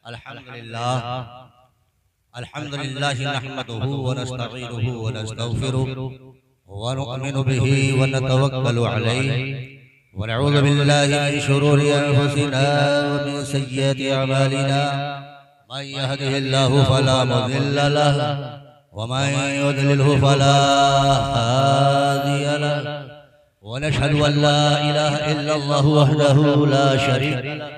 अल्हम्दुलिल्लाह अल्हम्दुलिल्लाह नहमदुहु व नस्तईनुहु व नस्तगफिरुहु व नु'मिनु बिही व नतवक्कलु अलैहि व नऊज़ु बिल्लाहि मिन शुरूरि अनफुसिना व मिन सय्यिआति अमालिना मन यहदिहिल्लाहु फला मुज़िल्ल लहु व मन युद्लिलहु फला हादिय लहु व नशहदु अन ला इलाहा इल्लल्लाहु वहदहु ला शरीका लहु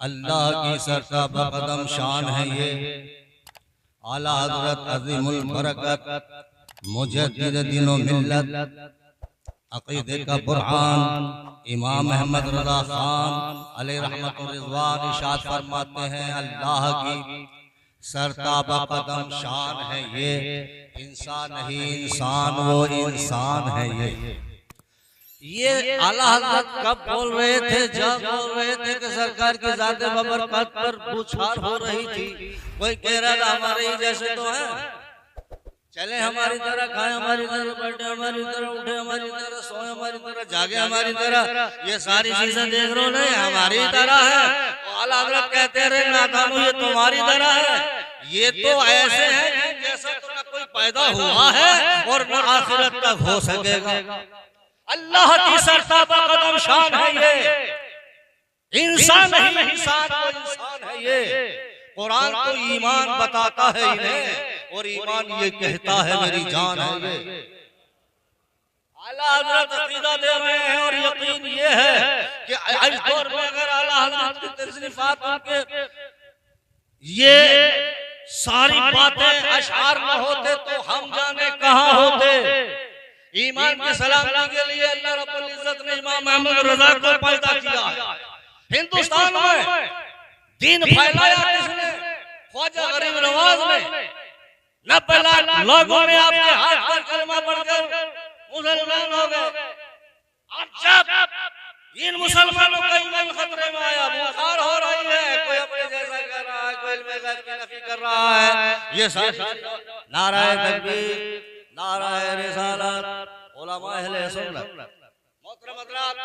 अल्लाह की सरताब कदम शान है ये आला हज़रत अज़ीमुल बरकत मुजद्दिद दीन व मिल्लत अक़ीदे का बुरहान इमाम अहमद रज़ा खान अलैहि रहमत व रिज़वान इरशाद फरमाते हैं अल्लाह की सरताब कदम शान है ये इंसान नहीं इंसान वो इंसान है ये आला हज़रत कब बोल रहे थे? जब बोल रहे थे कि सरकार की ज़ात बबरकत पर बौछार हो रही थी। कोई कह रहा था हमारे ही जैसे तो है, चले हमारी तरह, खाए हमारी तरह, बैठे हमारी तरह, उठे हमारी तरह, सोए हमारी तरह, जागे हमारी तरह, ये सारी चीजें देख रहे हो नहीं हमारी तरह है। तो आला हज़रत कहते रहे नाकामो ये तुम्हारी तरह है, ये तो ऐसे है जैसा तो न कोई पैदा हुआ है और न आखिरत तक हो सकेगा। अल्लाह की सरताब कदम शान है ये इंसान नहीं इंसान तो इंसान है ये। कुरान तो ईमान बताता है इन्हें और ईमान ये कहता है मेरी जान है ये। आला हज़रत अक़ीदा दे रहे हैं और यकीन ये है कि आज दौर में अगर आला हज़रत की तशरीफात उनके ये सारी बातें अशआर न होते तो हम जाने कहाँ होते। ईमान की सलामती के लिए अल्लाह रब्बुल इज्जत ने इमाम अहमद रज़ा को पैदा किया। हिंदुस्तान में दीन फैलाया किसने? ख्वाजा गरीब नवाज ने। 90 लाख लोगों ने आपके हाथ पर कलमा पढ़कर मुसलमान हो गए। अब जब इन मुसलमानों का ईमान खतरे में आया, बुखार हो रही है, कोई अपने जैसा कर रहा है, कोई इल्मे गैब की नफी कर रहा है, ये सब नाराए तकबीर नाराए रिसालत उलमा अहले सुन्नत मोहतरम हज़रात।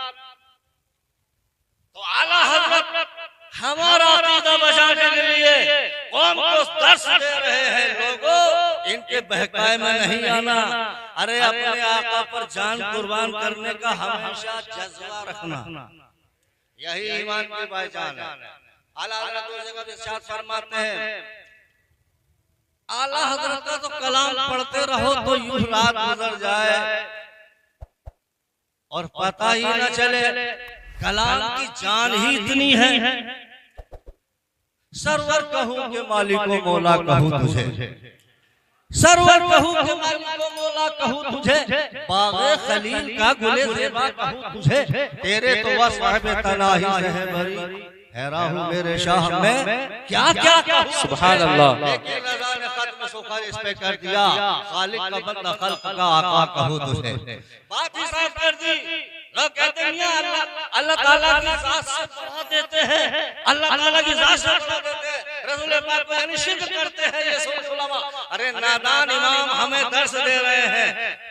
तो आला हज़रत हमारा अक़ीदा बचाने के लिए कौम को दर्श दे रहे हैं लोगों इनके बहकाए में नहीं आना। अरे अपने आका पर जान कुर्बान करने का हमेशा जज्बा रखना, यही ईमान की पहचान है। आला हज़रत उस जगह इरशाद फरमाते हैं आला हज़रत का तो कलाम पढ़ते रहो तो यूं रात गुजर जाए और पता ही न चले कलाम की जान ही इतनी है। सरवर कहूं के मालिको मौला कहूं तुझे, सरवर कहूं के मालिको मौला कहूं तुझे, बाग़े खलील का गुले ज़ेबा कहूं तुझे, तेरे तो वस्फ़ तनाही से है भरी हैरा हूँ मेरे शाह में क्या क्या कहूं। सुभान अल्लाह। लेकिन रज़ा ने खत्म सुखार इस पे कर दिया खालिक का बंदा खल्क़ का आका कहूं तुझे। बात ही साफ कर दी। लोग कहते हैं अल्लाह ताला की ज़ात से बढ़ा देते हैं, अल्लाह ताला की ज़ात से बढ़ा देते हैं, रसूल पाक को यानी शिर्क करते हैं ये सब उलमा। अरे नादान इमाम हमें दर्श दे रहे हैं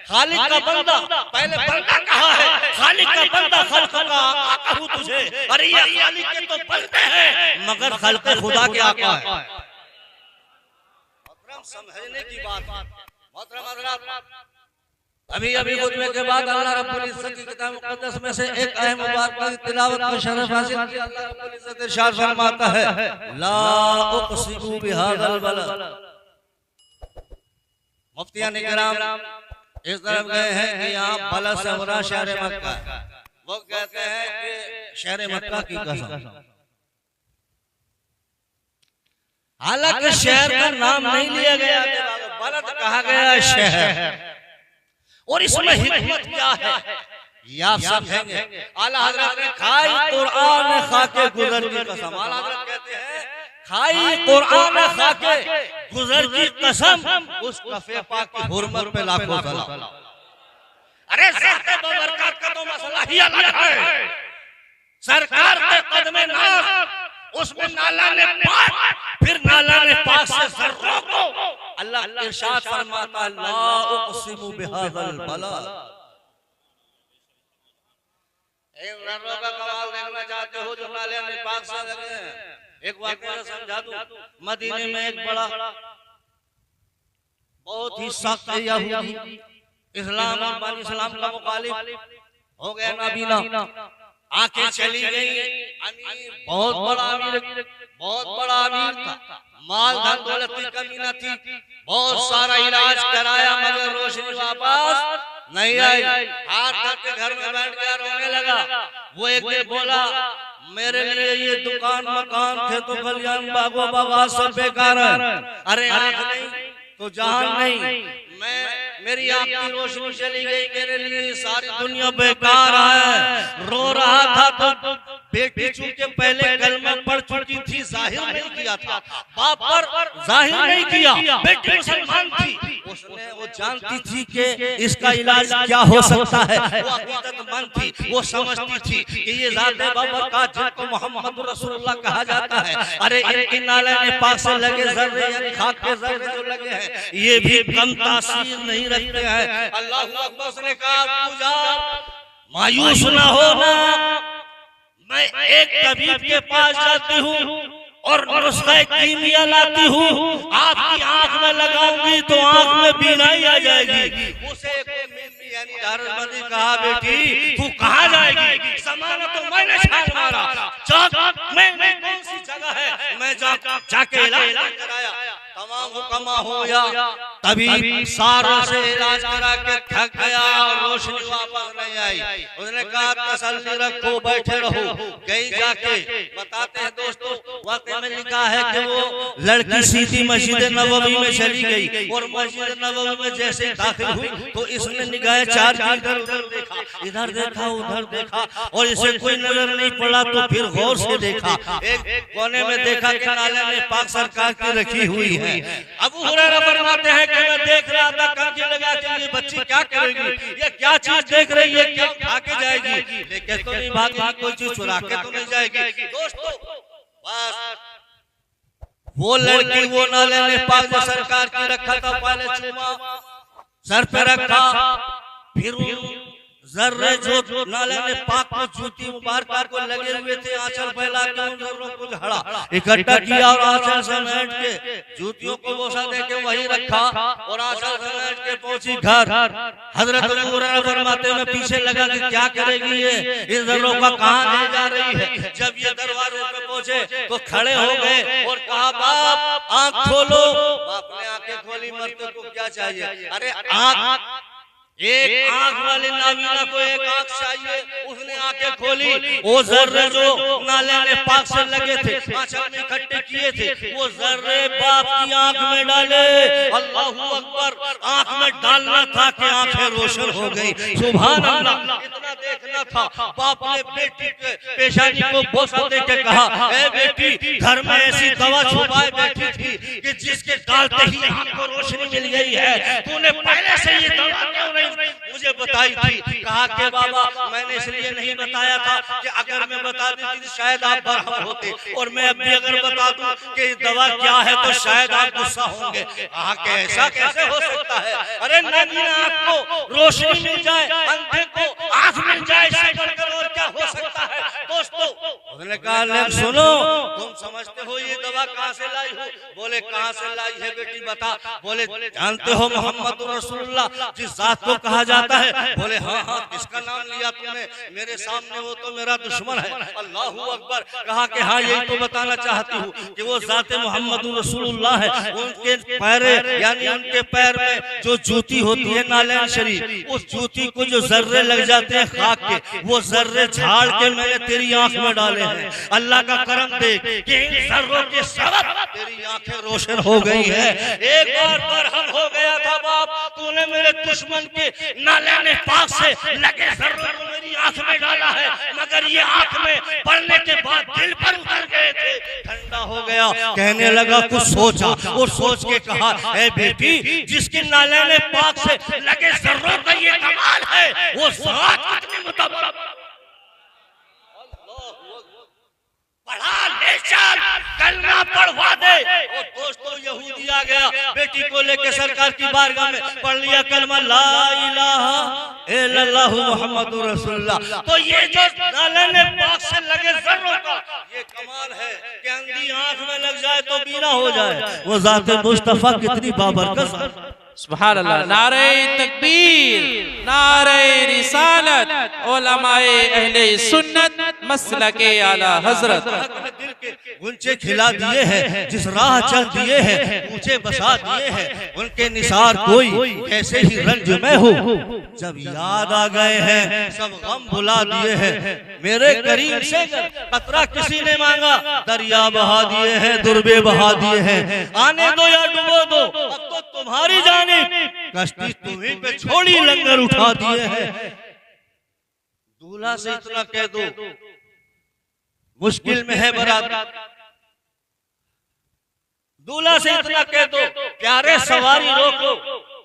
खालिक का बंदा, पहले बंदा कहा है, खालिक का बंदा खल्क़ का आका कहूं तुझे। अरे ये खालिक के तो बंदे हैं मगर खल्क़ खुदा के आका है। मोहतरम समझने की बात। मोहतरम हज़रात अभी खुतबे के बाद अल्लाह रब्बुल इज्जत की किताब मुक़द्दस में से एक अहम बात की तिलावत का शरफ हासिल किया। अल्लाह रब्बुल इज्जत इरशाद फरमाता है ला उक़सिमु बिहाज़ल बलद। मुफ्तियान इकराम इस तरफ गए हैं कि यहाँ बलद से मुराद शहर मक्का, वो कहते हैं कि शहर मक्का की कसम। हालांकि शहर का नाम नहीं लिया गया, बलद कहा गया शहर। और इसमें हिकमत क्या है ये आप समझेंगे। आला हज़रत ने खाई कुरान खा के गुजर की कसम। आला हज़रत कहते हैं खाई कुरान खा के गुजर की कसम, उस कफे पाक की हुर्मत पे लाखों सलाम। अरे ज़ाते बबरकत का तो मसला ही अलग है। सरकार के कदमे नाज़, उसमें नाला ने पाक, फिर नाला ने पाक से ज़र्रों को अल्लाह इरशाद फरमाता ला उक़सिमु बिहाज़ल बलद। इन ज़र्रों का कमाल देखना चाहते हो जो नाले ने पाक से लगे हैं? एक वाक़या समझा दूं। मदीने में एक बड़ा बहुत ही सख्त यहूदी इस्लाम और बानी इस्लाम का मुखालिफ हो गया नाबीना, आंखें चली गई। अमीर बहुत बड़ा अमीर था, माल धन दौलत की कमी न थी, बहुत सारा इलाज कराया मगर रोशनी वापस नहीं आई। हाथ करके घर में बैठ गया, रोने लगा। वो एक दिन बोला मेरे लिए ये दुकान मकान थे तो कल्याण बागो बाबा सब बेकार है। अरे आँख नहीं तो जान नहीं, मेरी आँख की रोशनी चली गई, मेरे लिए सारी दुनिया बेकार है। रो रहा था तो बेटी चूंकि पहले कलमा पढ़ चुकी थी, जाहिर नहीं किया था, बाप पर जाहिर नहीं किया, बेटी मुसलमान थी, उसने वो जानती थी कि इसका इलाज क्या हो सकता है। वो अकीदतमंद थी, वो समझती थी कि ये ज़ाते बबरकत जिनको मोहम्मद रसूलुल्लाह कहा जाता है, अरे इनकी नाले ने पाक से लगे ज़र्रे यानी खाक के ज़र्रे जो लगे हैं ये भी कम तासीर नहीं रखते हैं। अल्लाह अकबर। उसने कहा पूजा मायूस ना होना, मैं एक तबीब के पास जाती हूँ और नुस्खे कीमिया लाती हूँ, आपकी आंख में लगाऊंगी तो आंख में बीनाई आ जाएगी। उसे यानी कहा बेटी तू कहाँ जाएगी? ज़माना तो मैंने छान मारा, मैं कौन सी जगह है, मैं जाके इलाज कराया, तमाम हुक्मा हो या तभी सारों से इलाज करा के थक गया और रोशनी वापस नहीं आई। उसने कहा तसल्ली रखो, बैठे रहो। गई जाके बताते हैं दोस्तों, वाक़े में लिखा है कि वो लड़की सीधी मस्जिद नबवी में चली गई और मस्जिद नबवी में जैसे दाखिल हुई तो इसने निगाहें चार इधर देखा, इधर देखा, उधर देखा और इसे कोई नजर नहीं पड़ा तो फिर गौर से देखा। एक कोने में देखा कि नाले में पाक सरकार की रखी हुई है। अबू हुरैरा फरमाते हैं कि मैं देख रहा था कंगी लगा कि ये बच्ची क्या करेगी, ये क्या चीज देख रही है, क्या खा के जाएगी, लेके तो नहीं भागेगी, कोई चीज चुरा के तो नहीं जाएगी। दोस्तों बस वो लड़की वो नाले ने पाक सरकार की रखा था, पहले चूमा सर पे रखा, फिर जर्रे जो नाले ने पाक को जूती मुबारक को लगे हुए थे आंचल फैला के उन जर्रों को झाड़ा इकट्ठा किया और आंचल समेट के जूतियों को बोसा दे के वही रखा और आंचल समेट के पहुंची घर। हजरत अबू हुरैरा फरमाते हैं पीछे लगा कि क्या करेगी ये, इन जर्रों का कहां ले जा रही है। जब ये दरवाजे पे पहुंचे तो खड़े हो गए और कहा बाप आंख खोलो। बाप ने आंखें खोली, मर्द को क्या चाहिए? अरे आंख, एक आंख वाली नाबीना को एक आंख चाहिए। उसने आंखें खोली, वो जर्रे जो नाले ने पाक से लगे थे आंचल में इकट्ठे किए थे वो जर्रे बाप की आंख में डाले। अल्लाहू अकबर। आंख में डालना था कि आंखें रोशन हो गई। सुभान अल्लाह। इतना देखना था। बाप ने बेटी के पेशानी को बोसा दे के कहा, ए बेटी घर में ऐसी दवा छुपाए बैठी थी कि जिसके डालते ही आंख को रोशनी मिल गई है, तूने पहले से ये दवा क्यों नहीं मुझे बताई थी? कहा कि बाबा मैंने इसलिए नहीं बताया था कि अगर मैं बता देती तो शायद आप बरहम होते, और मैं अभी अगर बता दूं कि दवा क्या है तो शायद आप गुस्सा होंगे। कहा कि ऐसा कैसे हो सकता है? अरे नबी आपको रोशनी मिल जाए, अंधे को आंख मिल जाए, इससे बढ़कर और क्या हो सकता है? दोस्तों उसने कहा सुनो, तुम समझते हो ये दवा कहाँ से लाई हो? बोले कहाँ से लाई है बेटी बता। बोले जानते हो मोहम्मद रसूलुल्लाह जिस जात को कहा जाता है? बोले हाँ हाँ। किसका नाम लिया तुमने? मेरे सामने वो तो मेरा दुश्मन है। अल्लाहू अकबर। कहा कि हाँ यही तो बताना चाहती हूँ कि वो जाते मोहम्मद रसूलुल्लाह है। उनके पैरे यानी उनके पैर में जो जूती होती है नालैन शरीफ, उस जूती को जो जर्रे लग जाते हैं खाक के, वो जर्रे झाड़ के मैंने तेरी आंख में डाले हैं। अल्लाह का करम देख कि इन जर्रों के सबब तेरी आंखें रोशन हो गई है। एक बार बरहम हो गया था बाप, तूने मेरे दुश्मन के नाले पाक से लगे जर्रों को मेरी आंख में डाला है, मगर ये आंख में पड़ने के बाद दिल पर उतर गए थे, ठंडा हो गया। कहने लगा कुछ सोचा और सोच के कहा, ए बेटी, जिसके नाले पाक से लगे जर्रों का ये कमाल है, वो ज़ात कितनी मुतबर, पढ़ा ले चल, कलमा पढ़वा दे। और दोस्तों यहूदी आ गया, बेटी को लेके सरकार की बारगाह में पढ़ लिया कलमा ला इलाहा इल्लल्लाह मुहम्मदुर रसूलुल्लाह। तो ये जो नाले पाक से लगे जर्रों का ये कमाल है कि अंधी आंख में लग जाए तो बीना हो जाए। वो ज़ात मुस्तफा कितनी बाबरकत। सुभान अल्लाह। नारे तकबीर, नारे रिसालत, उलमाए अहले सुन्नत, मसलके आला हजरत। दिल के गुंचे खिला दिए हैं, जिस राह चल दिए हैं, ऊंचे बसा दिए हैं, उनके निसार कोई कैसे ही रंज में हो। जब याद आ गए हैं सब गम भुला दिए हैं, मेरे करीम से कतरा किसी ने मांगा, दरिया बहा दिए हैं, दुर्बे बहा दिए हैं। आने दो या डुबो दो, अब तो तुम्हारी जानिब कश्ती तुम्हीं पे छोड़ी, लंगर उठा दिए हैं। दूल्हा से इतना कह दो, मुश्किल में है बारात। दूल्हा से इतना कह दो, प्यारे सवारी रोको,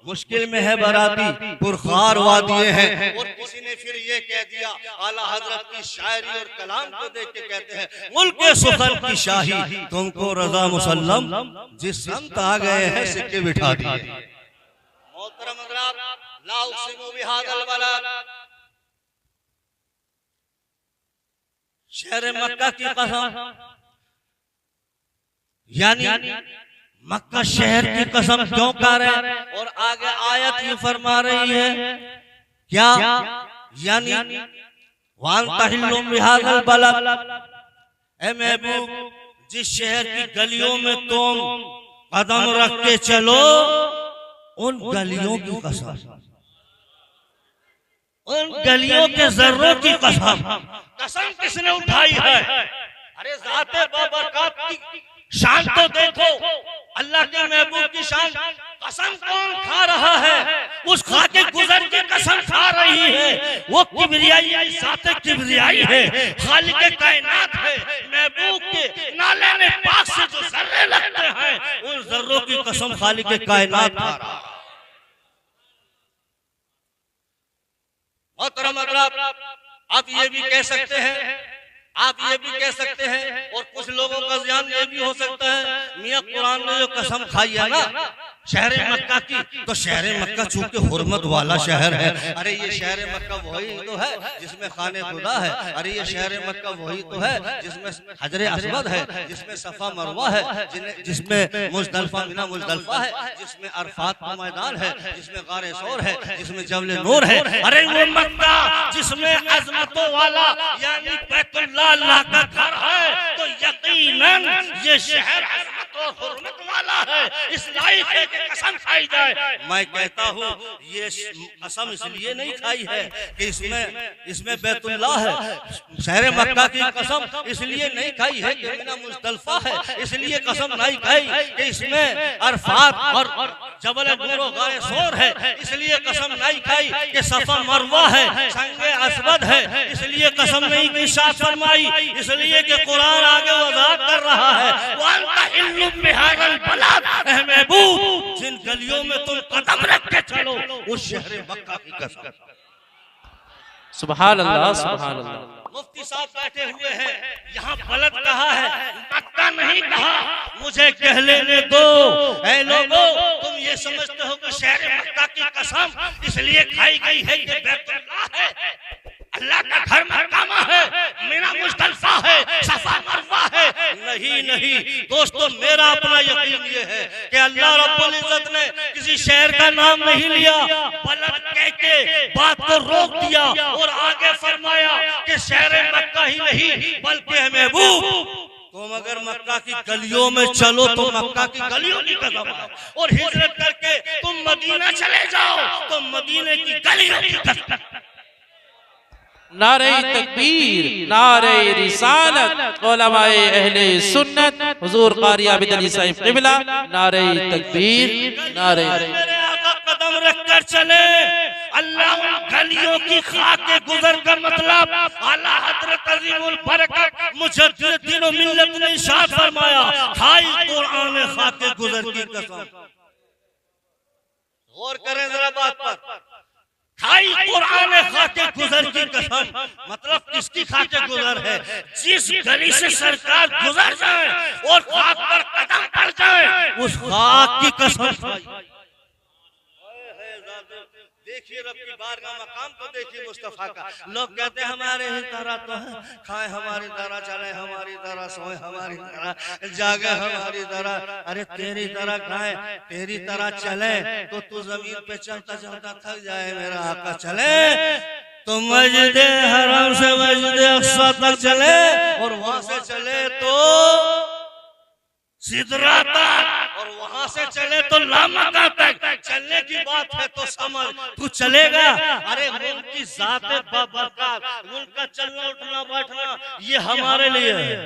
मुश्किल में है बाराती, पुरखार वादिये हैं। और किसी ने फिर ये कह दिया, आला हजरत की शायरी और कलाम को देख के कहते हैं, मुल्क सुखन की शाही तुमको रजा मुसल्लम, जिस संत आ गए हैं सिक्के बिठा दिए। मोहतरम हज़रात, ला उक़सिमु बिहाज़ल बलद, शहर मक्का की कसम, यानी मक्का शहर की कसम क्यों कर रहे हैं? और आगे आयत ये फरमा रही है क्या, यानी वान तहिल्लुम बिहाज़ल बलद, ए महबूब, जिस शहर की गलियों में तुम कदम रख के चलो, उन गलियों की कसम, उन गलियों के जर्रों की कसम। कसम किसने उठाई है? अरे ज़ाते बाबरकत की शान तो देखो, अल्लाह के महबूब की शान। कसम कौन खा रहा है? उस खाके गुजर की कसम खा रही है। वो किबरियाई ज़ाते किबरियाई है, खालिक कायनात है। महबूब के नाले में पाक से जो जर्रे लगते हैं, उन जर्रों की कसम खालिक कायनात खा रहा है। मोहतरम हज़रात, आप ये भी कह सकते हैं, आप ये भी कह सकते हैं, और कुछ लोगों का ध्यान ये भी हो सकता है, मियां कुरान ने जो कसम खाई है ना शहर मक्का की, तो शहर मक्का चूंकि हुर्मत वाला शहर है। अरे ये शहर मक्का वही तो है जिसमें खाने खुदा है। अरे ये शहर मक्का वही तो है जिसमें हजरे अस्वद है, जिसमें सफा मरवा है, जिसमें मुज़दलिफा मिना मुज़दलिफा है, जिसमें अरफात का मैदान है, जिसमें गारे सौर है, जिसमें जबल नूर है। अरे वो मक्का जिसमें अजमतों वाला यानी बैतुल्लाह अल्लाह का घर है, तो यकीनन ये शहर अजमत और हुर्मत वाला है। इस लायक है कि कसम खाई जाए। मैं कहता हूँ ये कसम इसलिए नहीं खाई है कि इसमें बैतुल्लाह है। शहर मक्का की कसम इसलिए नहीं खाई है कि मिना मुज़दलिफा है, इसलिए कसम नहीं खाई कि इसमें अरफात और जबल नूर और गारे सौर है, इसलिए कसम नहीं खाई कि सफा मरवा है, संगे अस्वद है, इसलिए कसम नहीं की शाद फरमाई, इसलिए कि कुरान आगे वज़ाहत कर रहा है, महबूब जिन गलियों में तुम कदम रख के चलो, उस शहर मक्का की कसम। सुभान अल्लाह, सुभान अल्लाह। मुफ्ती साहब बैठे हुए हैं, यहाँ बलद कहा है, मक्का नहीं कहा। मुझे कह लेने दो, ऐ लोगों, तुम ये समझते हो कि शहर मक्का की कसम इसलिए खाई गई है कि बैतुल्लाह है, अल्लाह का घर मकामा है, मिना मुज़दलिफा है, सफा मरवा है। नहीं नहीं दोस्तों, मेरा अपना यकीन ये है कि अल्लाह रब्बुल इज्जत ने किसी शहर का नाम नहीं लिया, बलद कह के बात को रोक दिया और आगे फरमाया कि शहर मक्का ही नहीं बल्कि है महबूब, तुम अगर मक्का की गलियों में चलो तो मक्का की गलियों की कसम है, और हिजरत करके तुम मदीना चले जाओ तो मदीने की गलियों की कसम। नारे तकबीर, नारे रिसालत, उलमाए अहले सुन्नत, हुजूर कारी आबिद अली साहिब क़िबला, नारे तकबीर, नारे। मेरे आका कदम रखकर चले, अल्लाह उन गलियों की खाके गुजर कर, मतलब आला हजरत अज़ीमुल बरकत मुजद्दिद मिल्लत ने इरशाद फरमाया, खाई कुरान खाके गुजर की कसम। गौर करें जरा बात पर, खाई कुरान खाके गुजर की कसम, मतलब किसकी खाके गुजर है? जिस गली से सरकार गुजर जाए और खाक पर कदम पड़ जाए, उस खाक की कसम। देखिए रब की बारगाह मकाम तो देखिए मुस्तफा का। लोग कहते हैं हमारे ही तरह तो है, खाए हमारी तरह, चले हमारी तरह, सोए हमारी तरह, जागे हमारी तरह। अरे तेरी तरह खाए, तेरी तरह चले तो तू जमीन पे चलता चलता थक जाए, मेरा आका चले तो मस्जिद हराम से मस्जिद अक्सा तक चले, और वहां से चले तो सिदरा तक, और वहां से चले तो लामका तक। चलने की बात है तो समझ, तू चलेगा। अरे उनकी जात बाबरकत, उनका चलना उठना बैठना ये हमारे लिए है,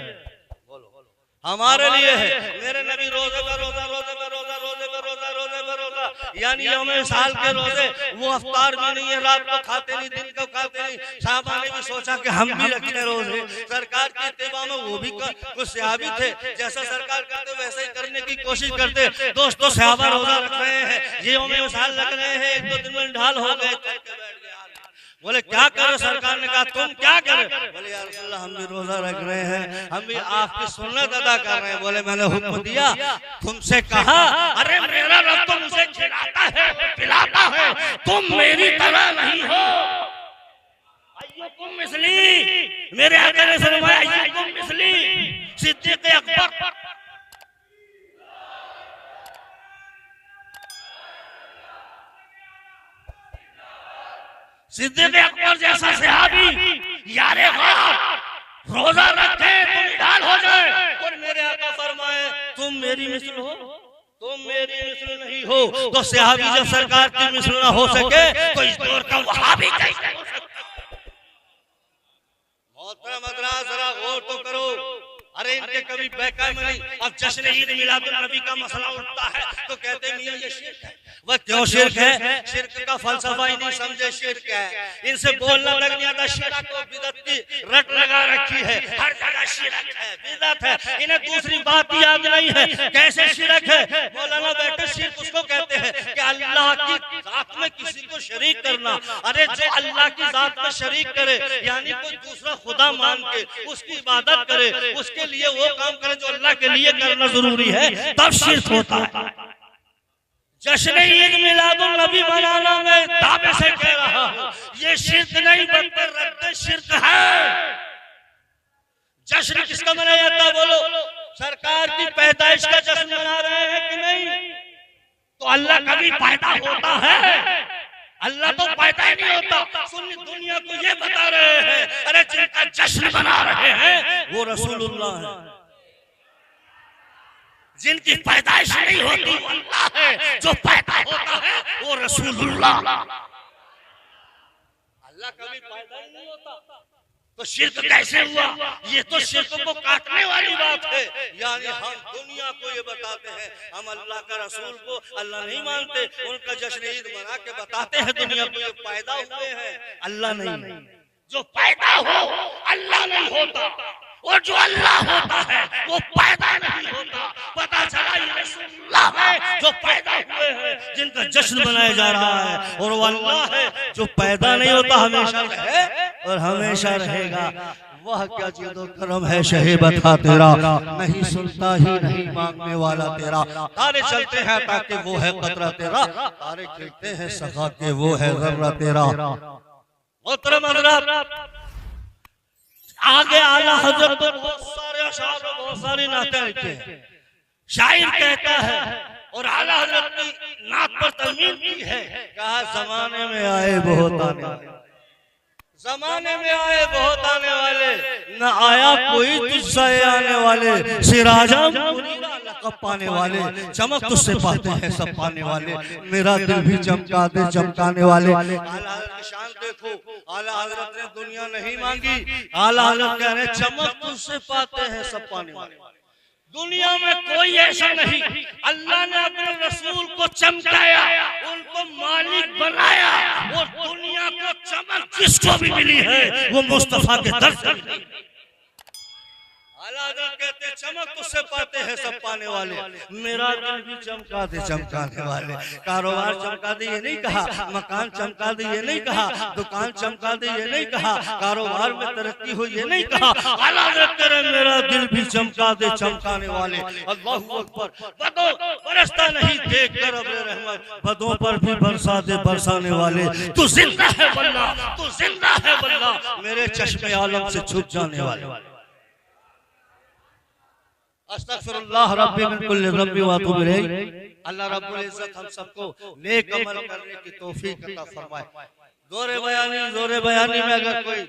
हमारे लिए है। मेरे नबी रोजे पर रोजा, रोजे पर रोजा, रोजे पर रोजा, रोजे पर रोजा, यानी यौम साल के रोजे। वो अफ्तार भी नहीं है, रात को खाते नहीं, दिन को खाते नहीं। साहबा ने भी सोचा कि हम भी रखें रोजे, सरकार के इत्तिबा में वो भी कुछ सहाबी थे, जैसा सरकार करते वैसे ही करने की कोशिश करते। दोस्तों सहाबा रोजा रख रहे हैं, ये यौम साल लग रहे हैं, एक दो दिन में ढाल हो गए, बोले क्या करे? सरकार ने कहा तुम क्या करे? बोले या रसूल अल्लाह हम भी रोजा रख रहे हैं, हम भी आपकी सुन्नत अदा कर रहे हैं। बोले मैंने हुक्म दिया, तुमसे कहा, अरे मेरा रब तो मुझे खिलाता है, पिलाता है, तुम मेरी तरह नहीं हो। अय्युकुम मिसली, मेरे आका ने फरमाया अय्युकुम मिसली। सिद्दीक़ अकबर, सिद्दीक़ अकबर जैसा सहाबी यारे गौर रोजा रखे तो निढाल हो जाए, और मेरे आका फरमाए तुम मेरी मिस्ल हो, तुम मेरी मिस्ल नहीं हो। तो सहाबी जब सरकार की मिस्ल ना हो सके तो इस दौर का वहाबी कैसे हो सकता? मोहतरम हज़रात जरा गौर तो करो। अरे इनके कभी बैका में नहीं। अब जश्न ईद मिलादुन नबी का मसला उठता है तो कहते मियां ये शिर्क है। वह क्यों शिर्क है? शिर्क का फलसफा ही नहीं समझे शिर्क है। इनसे बोलना लग नहीं आता। शिरक को बिदअत की रट लगा रखी है, हर जगह शिरक है, बिदअत है। इन्हें दूसरी बात याद नहीं है कैसे शिरक है। मौलाना बैठे शिर्क उसको कहते हैं कि अल्लाह की जात में किसी को शरीक करना। अरे जो अल्लाह की जात में शरीक करे, यानी कोई दूसरा खुदा मान के उसकी इबादत करे, उसके लिए वो काम करे जो अल्लाह के लिए करना जरूरी है, तब शिर्क होता है। जश्न ईद मिलादुन नबी मनाना मैं दावे से कह रहा हूं, ये शिर्क नहीं बल्कि रद्द शिर्क है। जश्न किसका मनाया जाता है? बोलो, सरकार की पैदाइश का जश्न मना रहे हैं कि नहीं? तो अल्लाह कभी पैदा होता है? अल्लाह तो पैदा ही नहीं होता। सुन्नी दुनिया को ये बता रहे हैं, अरे जिनका जश्न मना रहे हैं वो रसूलुल्लाह है। जिनकी पैदाइश नहीं होती वो अल्लाह है, जो पैदा होता है वो रसूलुल्लाह। अल्लाह कभी पैदा ही नहीं होता तो शिर्क कैसे हुआ? ये तो शिर्क को काटने वाली बात है। यानी हम दुनिया को ये बताते हैं हम अल्लाह का रसूल को अल्लाह नहीं मानते, उनका जश्न ईद मना के बताते हैं दुनिया को ये पैदा हुए हैं, अल्लाह नहीं। जो पैदा हो अल्लाह नहीं होता, और जो अल्लाह होता है वो पैदा नहीं होता। पता चला ये रसूलुल्लाह है जो पैदा हुए हैं, जिनका जश्न मनाया जा रहा है, और वो अल्लाह है जो पैदा नहीं होता, हमेशा है और हमेशा रहेगा। वह क्या चीज़ो करम है शहीबत था तेरा, नहीं सुनता ही नहीं मांगने वाला तेरा। तारे चलते हैं ताकि वो है कतरा तेरा, तारे खिलते हैं सखा के वो है जर्रा तेरा। मोहतरम हज़रात, आगे आला हजरत बहुत सारे अशार और बहुत सारी नातें लिखे हैं। शायर कहता है और आला हजरत की नात पर तमीम की है, कहा जमाने में आए बहुत आने वाले, जमाने में आए बहुत आने वाले, न आया कोई तुझसे आने वाले। सिराजम कब पाने वाले, चमक तुझसे पाते हैं सब पाने वाले, मेरा दिल भी चमका दे चमकाने वाले। आला हज़रत की शान देखो, आला हज़रत ने दुनिया नहीं मांगी, आला हज़रत कह रहे चमक तुझसे पाते हैं सब पाने वाले। दुनिया में कोई ऐसा नहीं, अल्लाह ने अपने रसूल को चमकाया, उनको मालिक बनाया, और दुनिया को चमक जिसको भी मिली है वो मुस्तफा के दर से मिली। आला हज़रत कहते चमक तुझसे पाते हैं सब पाने वाले, मेरा दिल भी चमका दे चमकाने वाले। कारोबार चमका दे ये नहीं कहा, मकान चमका दे ये नहीं कहा, दुकान चमका दे ये नहीं कहा, कारोबार में तरक्की हो ये नहीं कहा। आला हज़रत कह रहे मेरा दिल भी चमका दे चमकाने वाले। अल्लाहू अकबर। बदो बरसता नहीं देख कर अब रहमत, बदों पर भी बरसा दे बरसाने वाले। तू जिंदा है वल्लाह, तू जिंदा है वल्लाह, मेरे चश्मे आलम से छुप जाने वाले। अस्तगफिरुल्लाह रब्बी मिन कुल्लि ज़ंबि व अतूबु इलैहि। अल्लाह रब्बुल इज्जत हम सबको नेक अमल करने की तौफीक अता फरमाए। जोरे बयानी में अगर कोई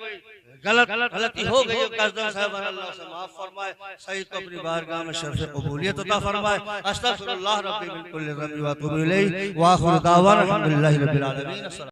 गलती हो गई है काज़म साहब अल्लाह से माफ फरमाए, सही को अपनी बारगाह में शर्फ कबूलियत अता फरमाए। अस्तगफिरुल्लाह रब्बी मिन कुल्लि ज़ंबि व अतूबु इलैहि व आखिरु दावाना अल्हम्दुलिल्लाहि रब्बिल आलमीन।